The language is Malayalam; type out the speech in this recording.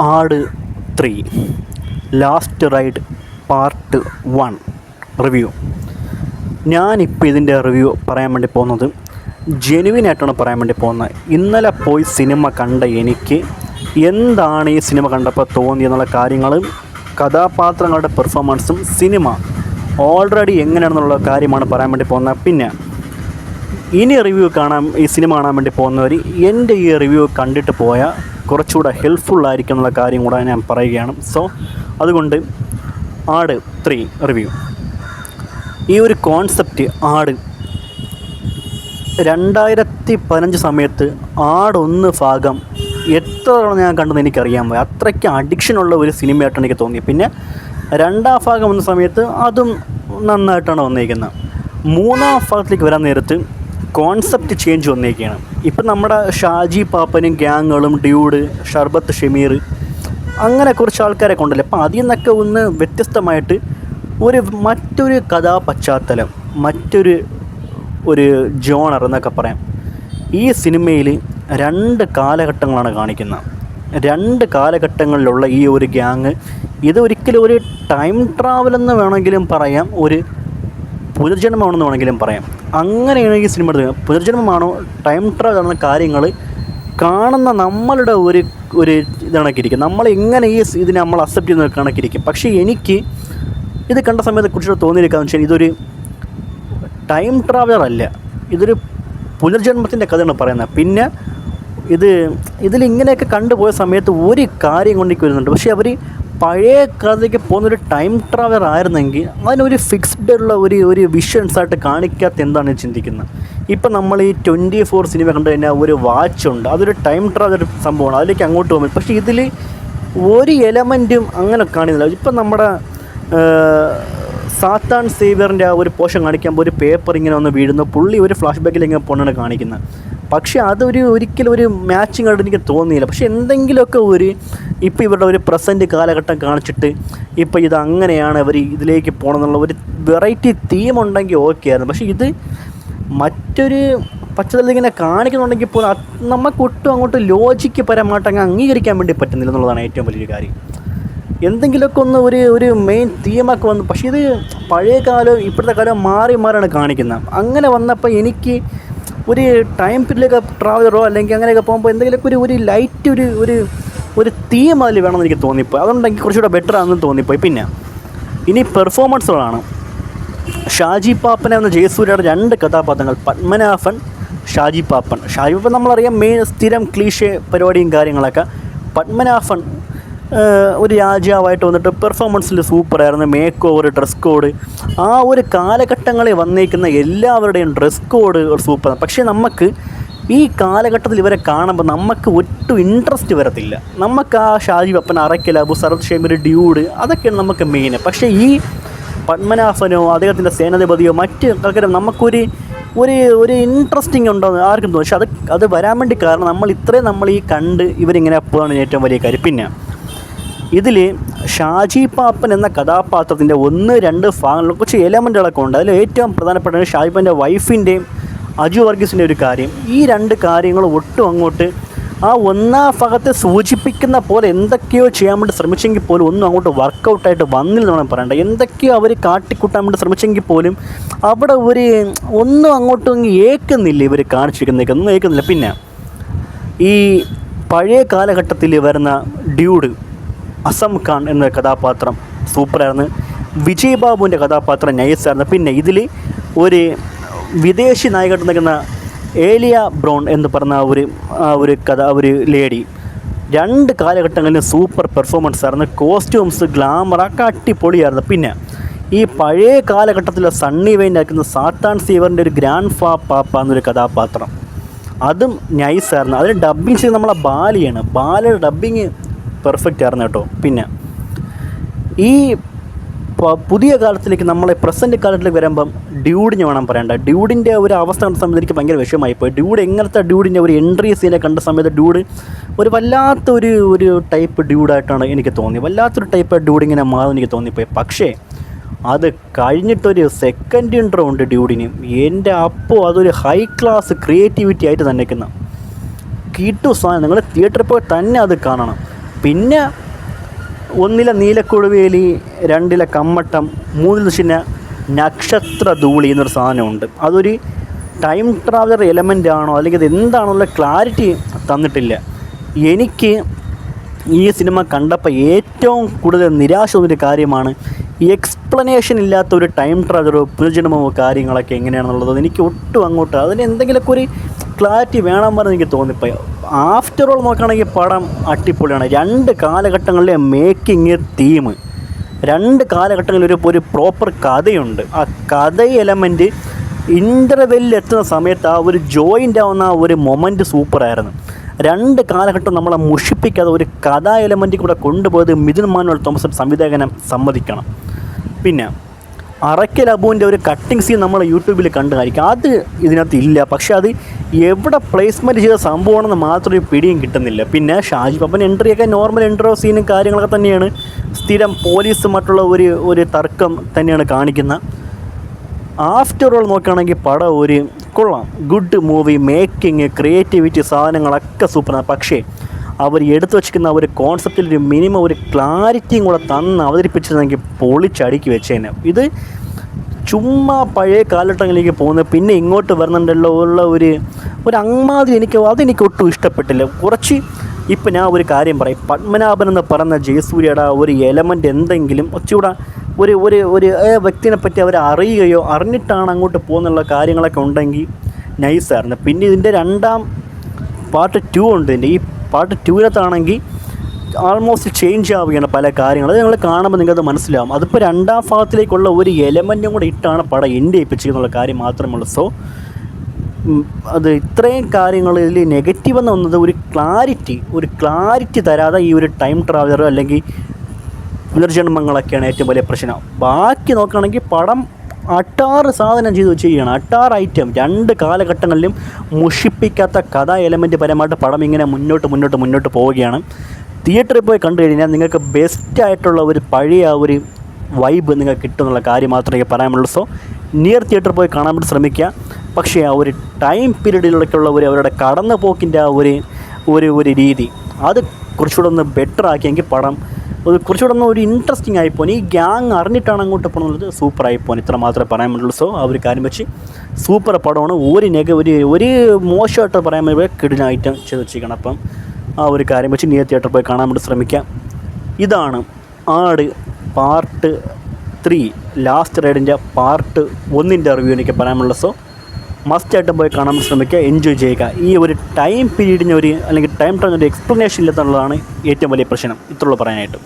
ആട് 3 ലാസ്റ്റ് റൈഡ് പാർട്ട് 1 റിവ്യൂ. ഞാനിപ്പോൾ ഇതിൻ്റെ റിവ്യൂ പറയാൻ വേണ്ടി പോകുന്നത് ജെനുവിനായിട്ടാണ് പറയാൻ വേണ്ടി പോകുന്നത്. ഇന്നലെ പോയി സിനിമ കണ്ട എനിക്ക് എന്താണ് ഈ സിനിമ കണ്ടപ്പോൾ തോന്നിയെന്നുള്ള കാര്യങ്ങളും കഥാപാത്രങ്ങളുടെ പെർഫോമൻസും സിനിമ ഓൾറെഡി എങ്ങനെയാണെന്നുള്ള കാര്യമാണ് പറയാൻ വേണ്ടി പോകുന്നത്. പിന്നെ ഇനി ഈ സിനിമ കാണാൻ വേണ്ടി പോകുന്നവർ എൻ്റെ ഈ റിവ്യൂ കണ്ടിട്ട് പോയാൽ കുറച്ചുകൂടെ ഹെൽപ്ഫുള്ളായിരിക്കും എന്നുള്ള കാര്യം കൂടെ ഞാൻ പറയുകയാണ്. സോ അതുകൊണ്ട് ആട് 3 റിവ്യൂ. ഈ ഒരു കോൺസെപ്റ്റ് ആട് 2015 സമയത്ത് ആട് 1 ഭാഗം എത്ര തവണ ഞാൻ കണ്ടെന്ന് എനിക്കറിയാൻ പോയി. അത്രയ്ക്ക് അഡിക്ഷനുള്ള ഒരു സിനിമയായിട്ടാണ് എനിക്ക് തോന്നിയത്. പിന്നെ 2ാം ഭാഗം വന്ന സമയത്ത് അതും നന്നായിട്ടാണ് വന്നിരിക്കുന്നത്. 3ാം ഭാഗത്തേക്ക് വരാൻ നേരത്ത് കോൺസെപ്റ്റ് ചേഞ്ച് വന്നിരിക്കുകയാണ്. ഇപ്പം നമ്മുടെ ഷാജി പാപ്പനും ഗ്യാങ്ങുകളും ഡ്യൂഡ്, ഷർബത്ത് ഷമീർ, അങ്ങനെ കുറച്ച് ആൾക്കാരെ കൊണ്ടല്ലേ. അപ്പം അതിൽ നിന്നൊക്കെ ഒന്ന് വ്യത്യസ്തമായിട്ട് മറ്റൊരു കഥാപശ്ചാത്തലം, മറ്റൊരു ജോണർ എന്നൊക്കെ പറയാം. ഈ സിനിമയിൽ 2 കാലഘട്ടങ്ങളാണ് കാണിക്കുന്നത്. 2 കാലഘട്ടങ്ങളിലുള്ള ഈ ഒരു ഗ്യാങ് ഇതൊരിക്കലും ഒരു ടൈം ട്രാവലെന്ന് വേണമെങ്കിലും പറയാം, ഒരു പുനർജന്മമാണെന്ന് വേണമെങ്കിലും പറയാം. അങ്ങനെയാണ് ഈ സിനിമ എടുത്തത്. പുനർജന്മമാണോ ടൈം ട്രാവൽ എന്ന കാര്യങ്ങൾ കാണുന്ന നമ്മളുടെ ഒരു ഇതണക്കിരിക്കും. നമ്മളെങ്ങനെ ഇതിനെ നമ്മൾ അക്സെപ്റ്റ് ചെയ്യുന്ന കണക്കിരിക്കും. പക്ഷേ എനിക്ക് ഇത് കണ്ട സമയത്ത് കുറിച്ച് തോന്നിയിരിക്കാന്ന് വെച്ചാൽ ഇതൊരു ടൈം ട്രാവലർ അല്ല, ഇതൊരു പുനർജന്മത്തിൻ്റെ കഥയാണ് പറയുന്നത്. പിന്നെ ഇതിലിങ്ങനെയൊക്കെ കണ്ടുപോയ സമയത്ത് ഒരു കാര്യം കൊണ്ടേക്ക് വരുന്നുണ്ട്. പക്ഷേ അവർ പഴയ കാലത്തേക്ക് പോകുന്നൊരു ടൈം ട്രാവലർ ആയിരുന്നെങ്കിൽ അതിനൊരു ഫിക്സ്ഡ് ഉള്ള ഒരു വിഷൻസായിട്ട് കാണിക്കാത്ത എന്താണ് ചിന്തിക്കുന്നത്. ഇപ്പം നമ്മൾ ഈ 24 സിനിമ കണ്ടു കഴിഞ്ഞാൽ ഒരു വാച്ചുണ്ട്, അതൊരു ടൈം ട്രാവലർ സംഭവമാണ്, അതിലേക്ക് അങ്ങോട്ട് പോകുമ്പോൾ. പക്ഷേ ഇതിൽ ഒരു എലമെൻറ്റും അങ്ങനെ കാണുന്നില്ല. ഇപ്പം നമ്മുടെ സാത്താൻ സേവിയറിൻ്റെ ആ ഒരു പോഷൻ കാണിക്കുമ്പോൾ ഒരു പേപ്പർ ഇങ്ങനെ ഒന്ന് വീഴുന്നു, പുള്ളി ഒരു ഫ്ലാഷ് ബാക്കിൽ ഇങ്ങനെ പൊണ്ണാണ് കാണിക്കുന്നത്. പക്ഷേ ഒരിക്കലും ഒരു മാച്ചിങ് ആയിട്ട് എനിക്ക് തോന്നിയില്ല. പക്ഷേ എന്തെങ്കിലുമൊക്കെ ഇപ്പോൾ ഇവരുടെ ഒരു പ്രസൻറ്റ് കാലഘട്ടം കാണിച്ചിട്ട് ഇപ്പോൾ ഇത് അങ്ങനെയാണ് അവർ ഇതിലേക്ക് പോകണമെന്നുള്ള ഒരു വെറൈറ്റി തീം ഉണ്ടെങ്കിൽ ഓക്കെ ആയിരുന്നു. പക്ഷേ ഇത് മറ്റൊരു പശ്ചാത്തലത്തിൽ ഇങ്ങനെ കാണിക്കുന്നുണ്ടെങ്കിൽ പോലും നമുക്ക് ഒട്ടും അങ്ങോട്ട് ലോജിക്ക് പരമായിട്ട് അങ്ങ് അംഗീകരിക്കാൻ വേണ്ടി പറ്റുന്നില്ല എന്നുള്ളതാണ് ഏറ്റവും വലിയൊരു കാര്യം. എന്തെങ്കിലുമൊക്കെ ഒന്ന് ഒരു മെയിൻ തീമൊക്കെ വന്നു. പക്ഷേ ഇത് പഴയ കാലവും ഇപ്പോഴത്തെ കാലവും മാറിയാണ് കാണിക്കുന്നത്. അങ്ങനെ വന്നപ്പോൾ എനിക്ക് ഒരു ടൈം പീരിയഡിലൊക്കെ ട്രാവലറോ അല്ലെങ്കിൽ അങ്ങനെയൊക്കെ പോകുമ്പോൾ എന്തെങ്കിലുമൊക്കെ ഒരു ലൈറ്റ് ഒരു തീം അതിൽ വേണമെന്ന് എനിക്ക് തോന്നിപ്പോയി. അതുകൊണ്ടെങ്കിൽ കുറച്ചുകൂടെ ബെറ്റർ ആണെന്ന് തോന്നിപ്പോയി. പിന്നെ ഇനി പെർഫോമൻസുകളാണ്. ഷാജി പാപ്പനെ എന്ന ജയസൂര്യയുടെ 2 കഥാപാത്രങ്ങൾ, പത്മനാഭൻ, ഷാജി പാപ്പൻ നമ്മളറിയാം മെയിൻ സ്ഥിരം ക്ലീഷേ പരിപാടിയും കാര്യങ്ങളൊക്കെ. പത്മനാഭൻ ഒരു രാജാവായിട്ട് വന്നിട്ട് പെർഫോമൻസിൽ സൂപ്പറായിരുന്നു. മേക്ക് ഓവർ, ഡ്രസ് കോഡ്, ആ ഒരു കാലഘട്ടങ്ങളിൽ വന്നേക്കുന്ന എല്ലാവരുടെയും ഡ്രസ് കോഡ് സൂപ്പറാണ്. പക്ഷേ നമുക്ക് ഈ കാലഘട്ടത്തിൽ ഇവരെ കാണുമ്പോൾ നമുക്ക് ഒട്ടും ഇൻട്രസ്റ്റ് വരത്തില്ല. നമുക്ക് ആ ഷാജി പപ്പൻ, അറയ്ക്കൽ അബു, ശരത് ഷമീർ, ഡ്യൂഡ്, അതൊക്കെയാണ് നമുക്ക് മെയിൻ. പക്ഷേ ഈ പത്മനാഭനോ അദ്ദേഹത്തിൻ്റെ സേനാധിപതിയോ മറ്റ് ആൾക്കാരും നമുക്കൊരു ഇൻട്രസ്റ്റിംഗ് ഉണ്ടോ ആർക്കും തോന്നും. പക്ഷേ അത് വരാൻ വേണ്ടി കാരണം നമ്മൾ ഈ കണ്ട് ഇവരിങ്ങനെ പോകാണ് ഏറ്റവും വലിയ കാര്യം. പിന്നെ ഇതിൽ ഷാജി പാപ്പൻ എന്ന കഥാപാത്രത്തിൻ്റെ 1-2 ഭാഗങ്ങളിൽ കുറച്ച് എലമെൻറ്റുകളൊക്കെ ഉണ്ട്. അതിൽ ഏറ്റവും പ്രധാനപ്പെട്ട ഷാജി പാപ്പൻ്റെ വൈഫിൻ്റെയും അജു വർഗീസിൻ്റെ ഒരു കാര്യം. ഈ 2 കാര്യങ്ങൾ ഒട്ടും അങ്ങോട്ട് ആ 1ാം ഭാഗത്തെ സൂചിപ്പിക്കുന്ന പോലെ എന്തൊക്കെയോ ചെയ്യാൻ വേണ്ടി ശ്രമിച്ചെങ്കിൽ പോലും ഒന്നും അങ്ങോട്ട് വർക്കൗട്ടായിട്ട് വന്നില്ലെന്നാണ് പറയേണ്ടത്. എന്തൊക്കെയോ അവർ കാട്ടിക്കൂട്ടാൻ വേണ്ടി ശ്രമിച്ചെങ്കിൽ പോലും അവിടെ ഒന്നും അങ്ങോട്ടും ഏൽക്കുന്നില്ല. ഇവർ കാണിച്ചിരിക്കുന്നതൊന്നും ഏൽക്കുന്നില്ല. പിന്നെ ഈ പഴയ കാലഘട്ടത്തിൽ വരുന്ന ഡ്യൂഡ്, അസം ഖാൻ എന്ന കഥാപാത്രം സൂപ്പറായിരുന്നു. വിജയ് ബാബുവിൻ്റെ കഥാപാത്രം നൈസായിരുന്നു. പിന്നെ ഇതിൽ ഒരു വിദേശി നായികയായിട്ട് നിൽക്കുന്ന ഏലിയ ബ്രൗൺ എന്ന് പറഞ്ഞ ഒരു ലേഡി 2 കാലഘട്ടങ്ങളിലും സൂപ്പർ പെർഫോമൻസ് ആയിരുന്നു. കോസ്റ്റ്യൂംസ്, ഗ്ലാമറൊക്കെ അടിപൊളിയായിരുന്നു. പിന്നെ ഈ പഴയ കാലഘട്ടത്തിലെ സണ്ണി വെയിൻ ആക്കുന്ന സാത്താൻ സേവറിൻ്റെ ഒരു ഗ്രാൻഡ് പാപ്പ എന്നൊരു കഥാപാത്രം, അതും നൈസായിരുന്നു. അതിന് ഡബ്ബിങ് ചെയ്ത് നമ്മളെ ബാലയുടെ ഡബ്ബിങ് പെർഫെക്റ്റ് ആയിരുന്നു കേട്ടോ. പിന്നെ ഈ പുതിയ കാലത്തിലേക്ക് നമ്മളെ പ്രസൻറ്റ് കാലത്തിലേക്ക് വരുമ്പം ഡ്യൂഡിനെ വേണം പറയേണ്ട. ഡ്യൂഡിൻ്റെ ഒരു അവസ്ഥ കണ്ട സമയത്ത് എനിക്ക് ഭയങ്കര വിഷമമായിപ്പോയി. ഡ്യൂഡ് എങ്ങനത്തെ ഡ്യൂഡിൻ്റെ ഒരു എൻട്രി സീനെ കണ്ട സമയത്ത് ഡ്യൂഡ് ഒരു വല്ലാത്തൊരു ടൈപ്പ് ഡ്യൂഡായിട്ടാണ് എനിക്ക് തോന്നി. വല്ലാത്തൊരു ടൈപ്പ് ഡ്യൂഡ് ഇങ്ങനെ മാറുമെന്ന് എനിക്ക് തോന്നിപ്പോയി. പക്ഷേ അത് കഴിഞ്ഞിട്ടൊരു സെക്കൻഡ് ഇൻട്രോ ഉണ്ട് ഡ്യൂഡിന്. എൻ്റെ അപ്പോൾ അതൊരു ഹൈ ക്ലാസ് ക്രിയേറ്റിവിറ്റി ആയിട്ട് തന്നെ നിൽക്കുന്ന കിട്ടു സാധനം. നിങ്ങൾ തിയേറ്ററിൽ പോയി തന്നെ അത് കാണണം. പിന്നെ 1 നീലക്കൊടുവേലി, 2 കമ്മട്ടം, 3 നക്ഷത്ര ധൂളി എന്നൊരു സാധനമുണ്ട്. അതൊരു ടൈം ട്രാവലർ എലമെൻ്റ് ആണോ അല്ലെങ്കിൽ ഇത് എന്താണെന്നുള്ള ക്ലാരിറ്റി തന്നിട്ടില്ല. എനിക്ക് ഈ സിനിമ കണ്ടപ്പോൾ ഏറ്റവും കൂടുതൽ നിരാശ തോന്നിയൊരു കാര്യമാണ് ഈ എക്സ്പ്ലനേഷൻ ഇല്ലാത്ത ഒരു ടൈം ട്രാവലറോ പുനർജന്മമോ കാര്യങ്ങളൊക്കെ എങ്ങനെയാണെന്നുള്ളത്. എനിക്ക് ഒട്ടും അങ്ങോട്ട് അതിന് എന്തെങ്കിലുമൊക്കെ ഒരു ക്ലാരിറ്റി വേണമെന്ന് എനിക്ക് തോന്നിപ്പോയി. ആഫ്റ്റർ ഓൾ നോക്കുകയാണെങ്കിൽ പടം അടിപൊളിയാണ്. 2 കാലഘട്ടങ്ങളിലെ മേക്കിങ് തീം, 2 കാലഘട്ടങ്ങളിൽ ഒരു പ്രോപ്പർ കഥയുണ്ട്. ആ കഥ എലമെൻറ്റ് ഇൻ്റർവെല്ലിൽ എത്തുന്ന സമയത്ത് ആ ഒരു ജോയിൻ്റ് ആവുന്ന ആ ഒരു മൊമെൻറ്റ് സൂപ്പറായിരുന്നു. 2 കാലഘട്ടം നമ്മളെ മുഷിപ്പിക്കാതെ ഒരു കഥാ എലമെൻറ്റിൽ കൂടെ കൊണ്ടുപോയത് മിഥുൻ മാനുവൽ തോമസ് സംവിധായകനെ സമ്മതിക്കണം. പിന്നെ അറക്കൽ അബുവിൻ്റെ ഒരു കട്ടിങ് സീൻ നമ്മൾ യൂട്യൂബിൽ കണ്ടായിരിക്കും. അത് ഇതിനകത്ത് ഇല്ല. പക്ഷേ അത് എവിടെ പ്ലേസ്മെൻറ്റ് ചെയ്ത സംഭവമാണെന്ന് മാത്രം ഒരു പിടിയും കിട്ടുന്നില്ല. പിന്നെ ഷാജി പാപ്പൻ എൻട്രിയൊക്കെ നോർമൽ എൻട്രോ സീനും കാര്യങ്ങളൊക്കെ തന്നെയാണ്. സ്ഥിരം പോലീസുമായിട്ടുള്ള ഒരു തർക്കം തന്നെയാണ് കാണിക്കുന്നത്. ആഫ്റ്റർ ഓൾ നോക്കുകയാണെങ്കിൽ പടം ഒരു കൊള്ളാം, ഗുഡ് മൂവി, മേക്കിങ്, ക്രിയേറ്റിവിറ്റി സാധനങ്ങളൊക്കെ സൂപ്പറാണ്. പക്ഷേ അവർ എടുത്തു വച്ചിരിക്കുന്ന ഒരു കോൺസെപ്റ്റിൽ ഒരു മിനിമം ഒരു ക്ലാരിറ്റിയും കൂടെ തന്ന് അവതരിപ്പിച്ചിരുന്നെങ്കിൽ പൊളിച്ചടുക്കി വെച്ചേനെ. ഇത് ചുമ്മാ പഴയ കാലഘട്ടങ്ങളിലേക്ക് പോകുന്നത് പിന്നെ ഇങ്ങോട്ട് വരുന്നുണ്ടല്ലോ ഉള്ള ഒരു അങ്ങാതി അതെനിക്ക് ഒട്ടും ഇഷ്ടപ്പെട്ടില്ല. കുറച്ച് ഇപ്പം ഞാൻ ഒരു കാര്യം പറയും, പത്മനാഭൻ എന്ന് പറയുന്ന ജയസൂര്യയുടെ ഒരു എലമെൻ്റ് എന്തെങ്കിലും കുറച്ചുകൂടെ ഒരു വ്യക്തിനെ പറ്റി അവർ അറിയുകയോ അറിഞ്ഞിട്ടാണ് അങ്ങോട്ട് പോകുന്നുള്ള കാര്യങ്ങളൊക്കെ ഉണ്ടെങ്കിൽ നൈസായിരുന്നു. പിന്നെ ഇതിൻ്റെ 2ാം പാർട്ട് 2 ഉണ്ട്. ഇതിൻ്റെ ഈ പാർട്ട് 2-നകത്താണെങ്കിൽ ആൾമോസ്റ്റ് ചേഞ്ച് ആവുകയാണ് പല കാര്യങ്ങൾ. അത് നിങ്ങൾ കാണുമ്പോൾ നിങ്ങൾക്കത് മനസ്സിലാവും. അതിപ്പോൾ 2ാം ഭാഗത്തിലേക്കുള്ള ഒരു എലമെൻറ്റും കൂടെ ഇട്ടാണ് പടം എൻഡ് ചെയ്യിപ്പിച്ചെന്നുള്ള കാര്യം മാത്രമേ ഉള്ളൂ. സോ അത് ഇത്രയും കാര്യങ്ങളിൽ നെഗറ്റീവ് എന്ന് വന്നത് ഒരു ക്ലാരിറ്റി തരാതെ ഈ ഒരു ടൈം ട്രാവലർ അല്ലെങ്കിൽ പുനർജന്മങ്ങളൊക്കെയാണ് ഏറ്റവും വലിയ പ്രശ്നം. ബാക്കി നോക്കുകയാണെങ്കിൽ പടം അട്ടാറ് സാധനം ചെയ്യണം, അട്ടാറ് ഐറ്റം. 2 കാലഘട്ടങ്ങളിലും മുഷിപ്പിക്കാത്ത കഥാ എലമെൻറ്റ് പരമായിട്ട് പടം ഇങ്ങനെ മുന്നോട്ട് പോവുകയാണ്. തിയേറ്ററിൽ പോയി കണ്ടു കഴിഞ്ഞാൽ നിങ്ങൾക്ക് ബെസ്റ്റായിട്ടുള്ള ഒരു പഴയ ഒരു വൈബ് നിങ്ങൾക്ക് കിട്ടുമെന്നുള്ള കാര്യം മാത്രമേ പറയാനുള്ളൂ. സോ നിയർ തിയേറ്ററിൽ പോയി കാണാൻ വേണ്ടി ശ്രമിക്കുക. പക്ഷേ ആ ഒരു ടൈം പീരീഡിലൊക്കെയുള്ള അവരുടെ കടന്നു പോക്കിൻ്റെ ആ ഒരു രീതി അത് കുറച്ചുകൂടെ ഒന്ന് ബെറ്റർ ആക്കിയെങ്കിൽ പടം കുറച്ചുകൂടെ ഒന്ന് ഒരു ഇൻട്രസ്റ്റിംഗ് ആയിപ്പോയി. ഈ ഗ്യാങ് അറിഞ്ഞിട്ടാണ് അങ്ങോട്ട് പോകുന്നത്, സൂപ്പറായിപ്പോയി. ഇത്ര മാത്രമേ പറയാൻ പറ്റുള്ളൂ. സോ ആ ഒരു കാര്യം വെച്ച് സൂപ്പർ പടമാണ്. ഒരു മോശമായിട്ട് പറയാൻ പറ്റുമ്പോൾ കിടിലായിട്ട് ചെയ്ത് വെച്ചിരിക്കണം. അപ്പം ആ ഒരു കാര്യം വെച്ച് നിയർ തിയേറ്ററിൽ പോയി കാണാൻ വേണ്ടി ശ്രമിക്കാം. ഇതാണ് ആട് പാർട്ട് 3 ലാസ്റ്റ് റൈഡിൻ്റെ പാർട്ട് 1ൻ്റെ റിവ്യൂ എനിക്ക് പറയാനുള്ളത്. സോ മസ്റ്റായിട്ടും പോയി കാണാൻ ശ്രമിക്കുക, എൻജോയ് ചെയ്യുക. ഈ ഒരു ടൈം പീരീഡിന് അല്ലെങ്കിൽ ടൈം ട്രാവലിൻ്റെ എക്സ്പ്ലനേഷൻ ഇല്ലാത്തുള്ളതാണ് ഏറ്റവും വലിയ പ്രശ്നം. ഇത്രയുള്ളൂ പറയാനായിട്ട്.